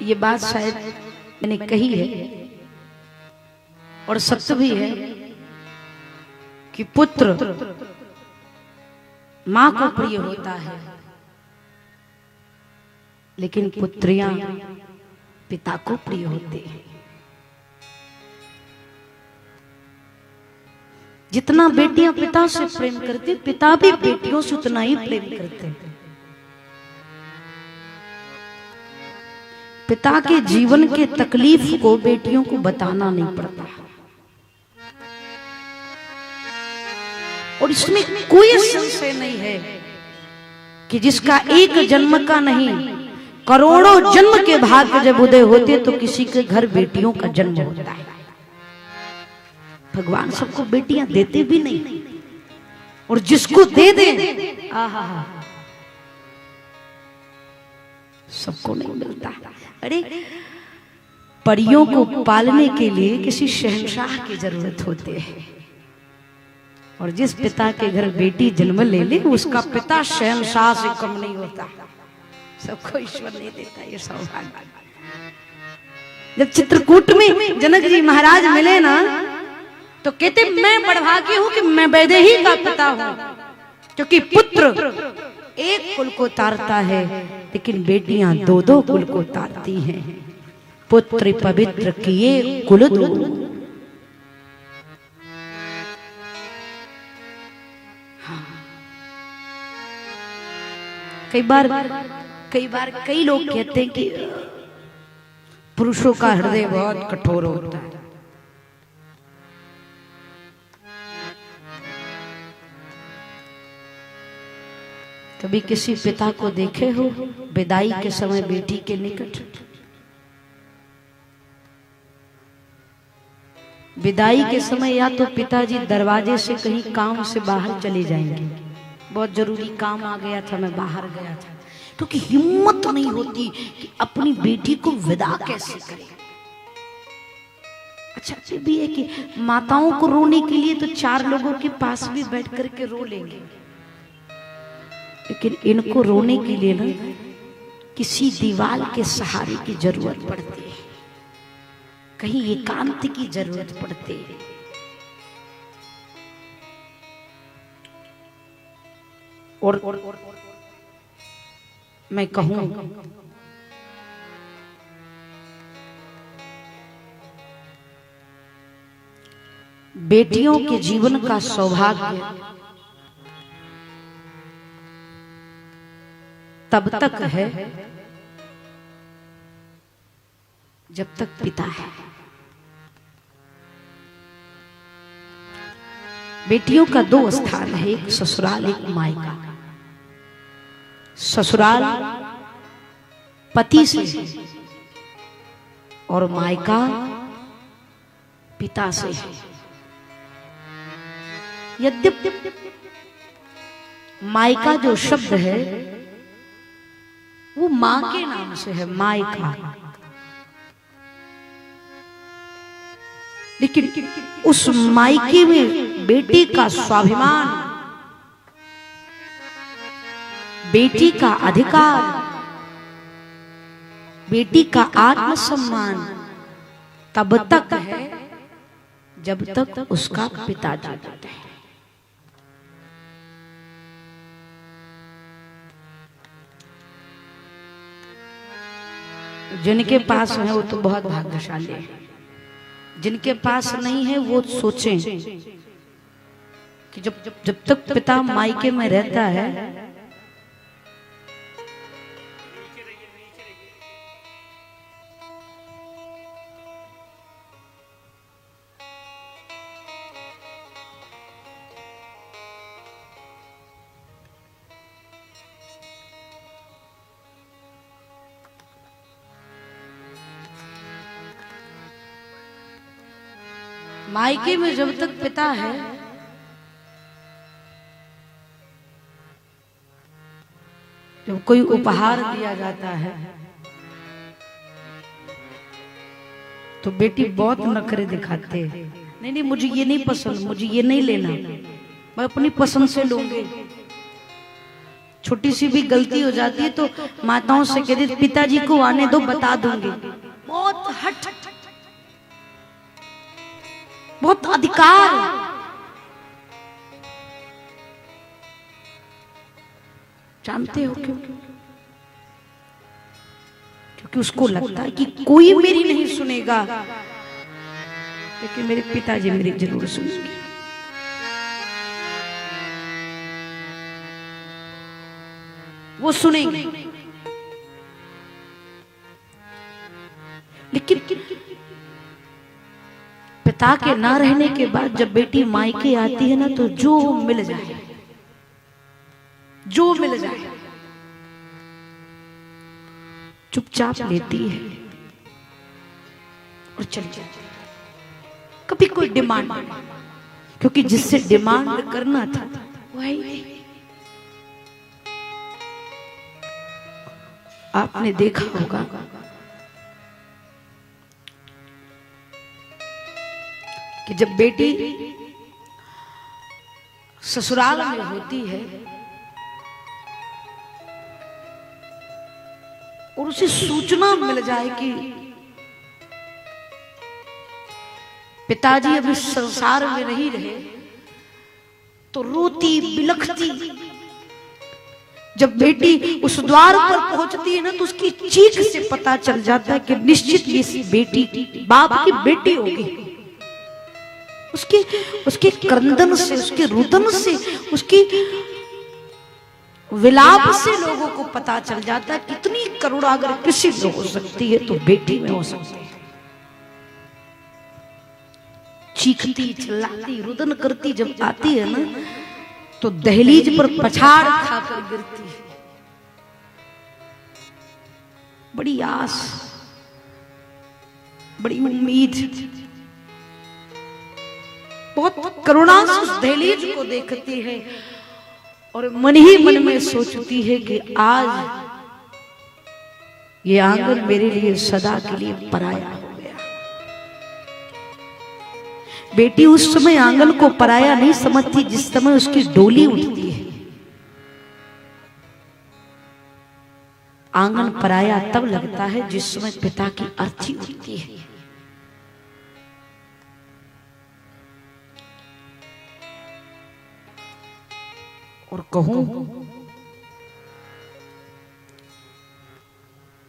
ये बात शायद मैंने कही है और सत्य भी है कि पुत्र मां को प्रिय होता है, लेकिन पुत्रियां पिता को प्रिय होती है। जितना बेटियां पिता से प्रेम करती, पिता भी बेटियों से उतना ही प्रेम करते हैं। पिता के जीवन के तकलीफ को बेटियों को बताना नहीं पड़ता, और इसमें कोई संशय नहीं है कि जिसका एक जन्म का नहीं करोड़ों जन्म के भाग्य जब उदय होते तो किसी के घर बेटियों का जन्म होता है। भगवान सबको बेटियां देते भी नहीं, और जिसको दे दे सबको नहीं मिलता। अरे परियों को पालने के लिए किसी शहंशाह की जरूरत होती है, और जिस पिता के घर बेटी जन्म ले ले उसका पिता शहंशाह से कम नहीं होता। सबको ईश्वर नहीं देता ये सौभाग्य। जब चित्रकूट में जनक जी महाराज मिले ना तो कहते मैं बड़भागी हूं कि मैं वैदेही का पिता हूं, क्योंकि पुत्र एक कुल को तारता है लेकिन बेटियां दो दो कुल को तारती हैं। पुत्र पवित्र किए कुल दो। हाँ। कई बार कई लोग कहते हैं कि पुरुषों का हृदय बहुत कठोर होता है। कभी किसी पिता को देखे हो विदाई के समय बेटी के निकट? विदाई के समय या तो पिताजी दरवाजे से कहीं काम से बाहर चले जाएंगे, बहुत जरूरी काम आ गया था मैं बाहर गया था, क्योंकि हिम्मत नहीं होती कि अपनी बेटी को विदा कैसे करें। अच्छा ये भी है कि माताओं को रोने के लिए तो चार लोगों के पास भी बैठ करके रो लेंगे, लेकिन इनको रोने के लिए ना किसी दीवार के सहारे की जरूरत पड़ती है, कहीं एकांत की जरूरत पड़ती है। और मैं कहूं बेटियों के जीवन का सौभाग्य तब तक है जब तक पिता है। बेटियों का दो स्थान है, एक ससुराल एक मायका। ससुराल पति से और मायका पिता से है। यद्यपि मायका जो शब्द है वो मां के नाम से है, मायका, लेकिन उस मायके में बेटी का स्वाभिमान, बेटी का अधिकार, बेटी का आत्मसम्मान तब तक है जब तक उसका पिता जीवित है। जिनके पास है वो तो बहुत भाग्यशाली है, जिनके पास नहीं है वो सोचें कि जब तक पिता मायके में रहता है मायके में जब तक पिता है जब कोई उपहार दिया जाता है तो बेटी बहुत नखरे दिखाते हैं। नहीं मुझे ये नहीं पसंद, मुझे ये नहीं लेना, मैं अपनी पसंद से लूंगी। छोटी सी भी गलती हो जाती है तो माताओं से कह देती पिताजी को आने दो, बता दूंगी। बहुत हट, बहुत अधिकार। जानते हो क्यों? क्योंकि उसको लगता है कि कोई मेरी नहीं सुनेगा, लेकिन मेरे पिताजी मेरी जरूर सुनेंगे। वो सुनेंगे। लेकिन पिता के ना रहने के बाद जब बेटी मायके आती है ना, तो जो मिल जाए, जो मिल जाए चुपचाप लेती है और चली जाती है। कभी कोई डिमांड नहीं, क्योंकि जिससे डिमांड करना था वही नहीं। आपने देखा होगा कि जब बेटी ससुराल में होती है और उसे सूचना मिल जाए कि पिताजी अभी संसार में नहीं रहे, तो रोती बिलखती। जब बेटी उस द्वार पर पहुंचती है ना, तो उसकी चीख से पता चल जाता है कि निश्चित ये बेटी बाप की बेटी होगी। उसके क्रंदन से, उसके रुदन से, उसकी विलाप से लोगों को पता चल जाता है कितनी करुणा अगर किसी में हो सकती है तो बेटी में हो सकती है। चीखती, चिल्लाती, रुदन करती जब आती है ना, तो दहलीज पर पछाड़ खाकर गिरती है। बड़ी आस, बड़ी उम्मीद, बहुत करुणा से उस दहलीज को देखती है और मन ही मन में सोचती है कि आज ये आंगन मेरे लिए सदा के लिए पराया हो गया। बेटी उस समय आंगन को पराया नहीं समझती जिस समय उसकी डोली उठती है। आंगन पराया तब लगता है जिस समय पिता की अर्थी उठती है। और कहूं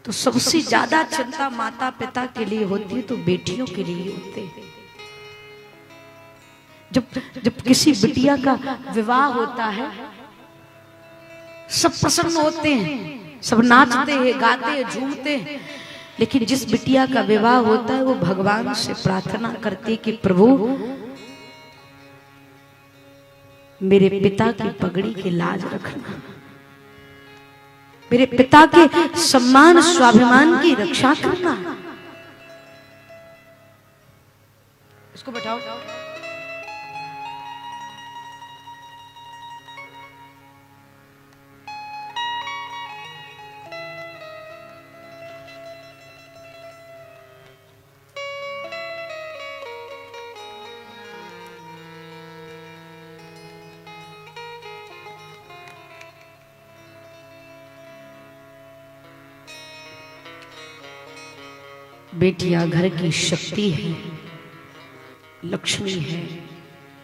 तो सबसे ज्यादा चिंता माता पिता के लिए होती है, तो बेटियों के लिए होते हैं। जब किसी बिटिया का विवाह होता है, सब प्रसन्न होते हैं, सब नाचते हैं, गाते हैं, झूमते हैं। लेकिन जिस बिटिया का विवाह होता है वो भगवान से प्रार्थना करती है कि प्रभु मेरे पिता की पगड़ी की लाज रखना, मेरे पिता के सम्मान स्वाभिमान की रक्षा करना। इसको बैठाओ। बेटियां घर की शक्ति है, लक्ष्मी है,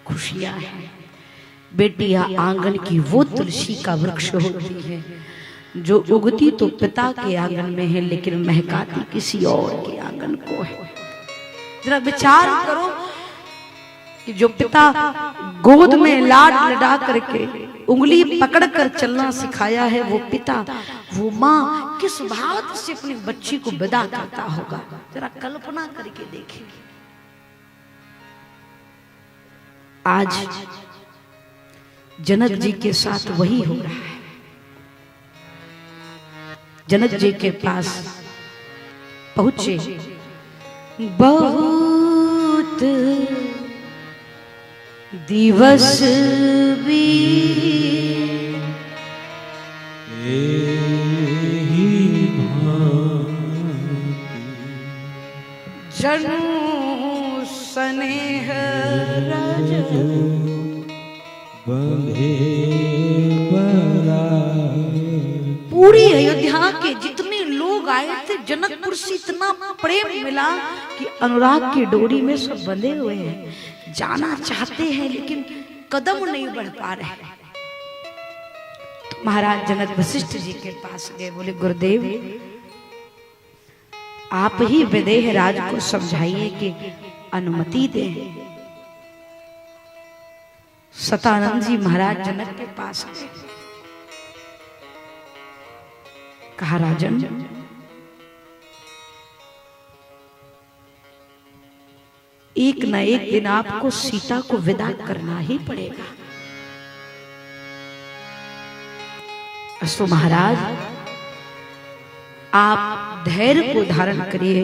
खुशियां है। बेटियां आंगन की वो तुलसी का वृक्ष होती है जो उगती तो पिता के आंगन में है, लेकिन महकाती किसी और के आंगन को है। जरा विचार करो कि जो पिता गोद में लाड लड़ा करके उंगली पकड़कर चलना सिखाया है, वो पिता, वो माँ किस भाव से अपनी बच्ची को विदा करता होगा। जरा कल्पना करके देखें। आज जनक जी के साथ वही हो रहा है। जनक जी के पास पहुंचे, बहुत दिवस भी जनू स्नेह रज पूरी अयोध्या के जितने लोग आए थे, जनकपुर से इतना प्रेम मिला कि अनुराग की डोरी में सब बंधे हुए हैं, जाना चाहते हैं लेकिन कदम नहीं बढ़ पा रहे। तो महाराज जनक वशिष्ठ जी के पास गए, बोले गुरुदेव आप ही विदेह राज को समझाइए कि अनुमति दें। सतानंद जी महाराज जनक के पास गए, कहा राजन एक न एक दिन आपको सीता को विदा करना ही पड़ेगा। तो महाराज आप धैर्य को धारण करिए,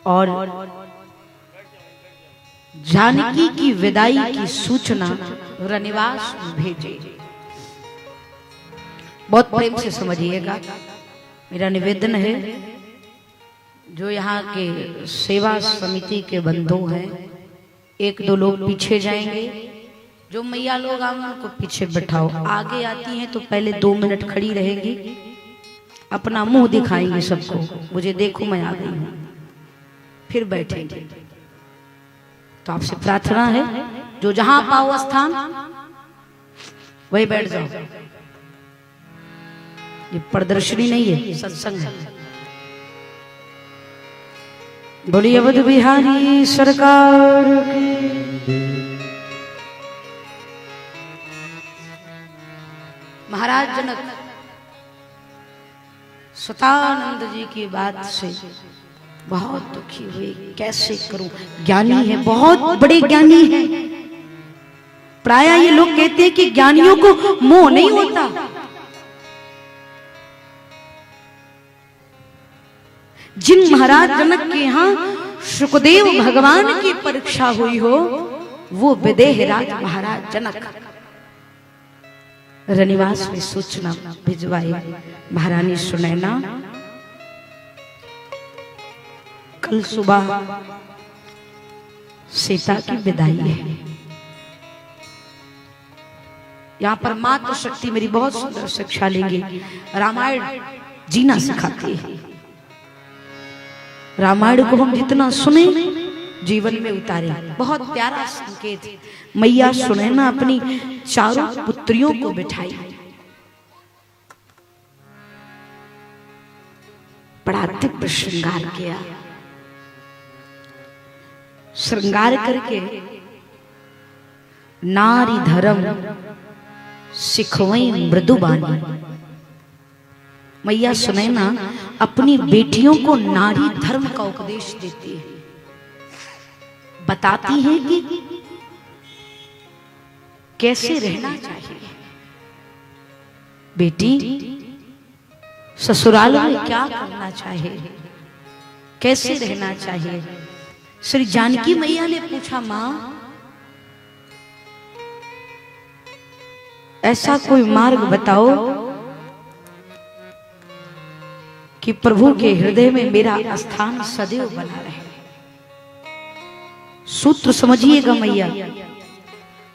और जानकी की विदाई की सूचना रनिवास में भेजे। बहुत प्रेम से समझिएगा, मेरा निवेदन है जो यहाँ के सेवा समिति के बंधु हैं, एक दो लोग पीछे जाएंगे, जो मैया लोग आए उनको पीछे बैठाओ, आगे आती हैं तो पहले 2 मिनट खड़ी रहेगी, अपना मुंह दिखाएंगे सबको, मुझे देखो मैं आ गई हूं, फिर बैठेंगे। तो आपसे प्रार्थना है जो जहां पाओ स्थान वही बैठ जाओ। ये प्रदर्शनी नहीं है, सत्संग है। बोलिए अवध बिहारी सरकार की। महाराज जनक सतानंद जी की बात से बहुत दुखी हुए, कैसे करूं, ज्ञानी है, बहुत बड़े ज्ञानी है। प्राय ये लोग कहते हैं कि ज्ञानियों को मोह नहीं होता। जिन महाराज जनक के यहाँ सुखदेव भगवान की परीक्षा हुई हो, वो विदेह राज महाराज जनक रनिवास में सूचना भिजवाई, महारानी सुनैना कल सुबह सीता की विदाई है। यहाँ पर मातृ शक्ति मेरी बहुत सुंदर शिक्षा लेंगे। रामायण जीना सिखाती है। रामायण को हम जितना सुने जीवन में उतारे, बहुत प्यारा संकेत। मैया सुनैना अपनी चारों पुत्रियों को बिठाई, बड़ा दिव्य श्रृंगार किया। श्रृंगार करके नारी धर्म सिखवई मृदुबानी। मैया सुनैना अपनी बेटियों को नारी धर्म का उपदेश देती है, बताती है कि कैसे रहना चाहिए। बेटी ससुराल में क्या करना चाहिए, कैसे रहना चाहिए। श्री जानकी मैया ने पूछा, मां ऐसा कोई मार्ग बताओ कि प्रभु के हृदय में मेरा स्थान सदैव बना रहे। सूत्र समझिएगा मैया।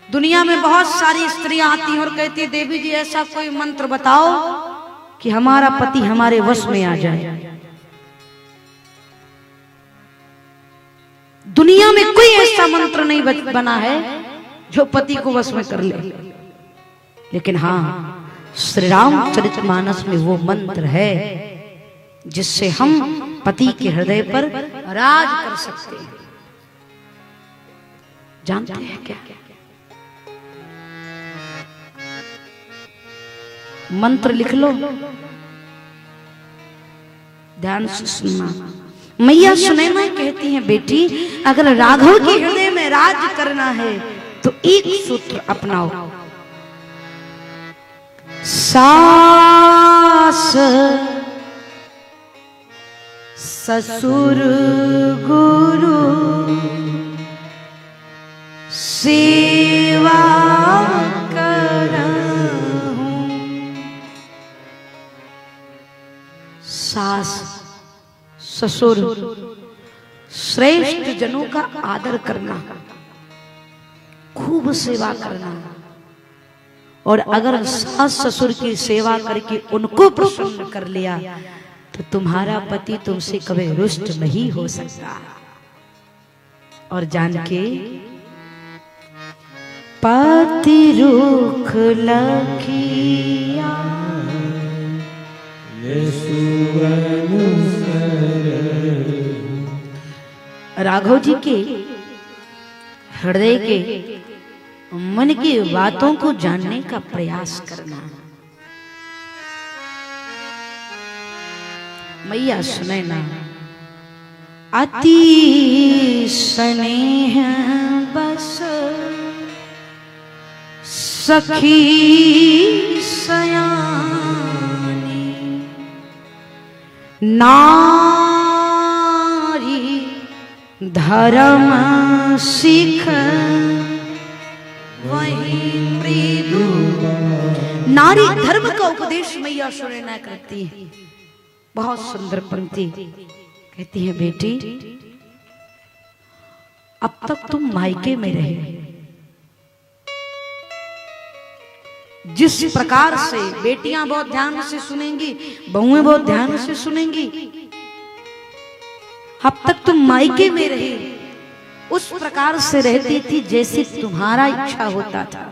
दुनिया में बहुत सारी स्त्रियां आती हैं और कहती है, देवी जी ऐसा कोई मंत्र बताओ कि हमारा पति हमारे वश में आ जाए। दुनिया में कोई ऐसा मंत्र नहीं बना है जो पति को वश में कर ले, लेकिन हाँ श्री रामचरितमानस में वो मंत्र है जिससे हम पति के हृदय पर राज कर सकते हैं। जानते हैं क्या? मंत्र लिख लो, ध्यान से सुनना। मैया सुनैना कहती हैं, बेटी अगर राघव के हृदय में राज करना है तो एक सूत्र अपनाओ। सास ससुर गुरु सेवा करहूं। सास ससुर श्रेष्ठ जनों का आदर करना, खूब सेवा करना, और अगर सास ससुर की सेवा करके उनको प्रसन्न कर लिया तो तुम्हारा पति तुमसे कभी रुष्ट नहीं हो सकता। और जान के पति रुख लखिया राघव जी के हृदय के मन की बातों को जानने का प्रयास करना। मैया सुने ना, अति स्नेह बस सखी सयानी, नारी धर्म सिख वही मृदु। नारी धर्म का उपदेश मैया सुनना करती है। बहुत सुंदर पंक्ति कहती है, बेटी अब तक तुम मायके में रहे, जिस प्रकार से बेटियां बहुत ध्यान से सुनेंगी, बहुएं बहुत ध्यान से सुनेंगी, अब तक तुम मायके में रहे उस प्रकार से रहती थी जैसे तुम्हारा इच्छा होता था।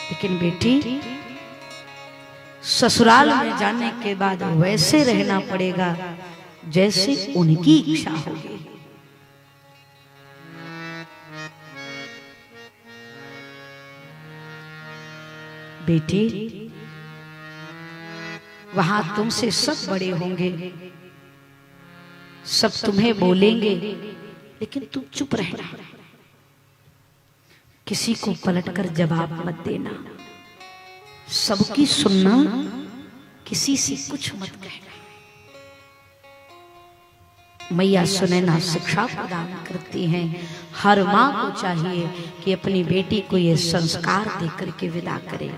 लेकिन बेटी ससुराल में जाने के बाद वैसे रहना पड़ेगा जैसे उनकी इच्छा होगी। बेटी वहां तुमसे सब बड़े होंगे, सब तुम्हें बोलेंगे, लेकिन तुम चुप रहना, किसी को पलटकर जवाब मत देना, सबकी सुनना, किसी से कुछ मत कहना। मैया सुनैना शिक्षा प्रदान करती हैं। हर माँ को चाहिए कि अपनी बेटी को ये संस्कार देकर के विदा करे।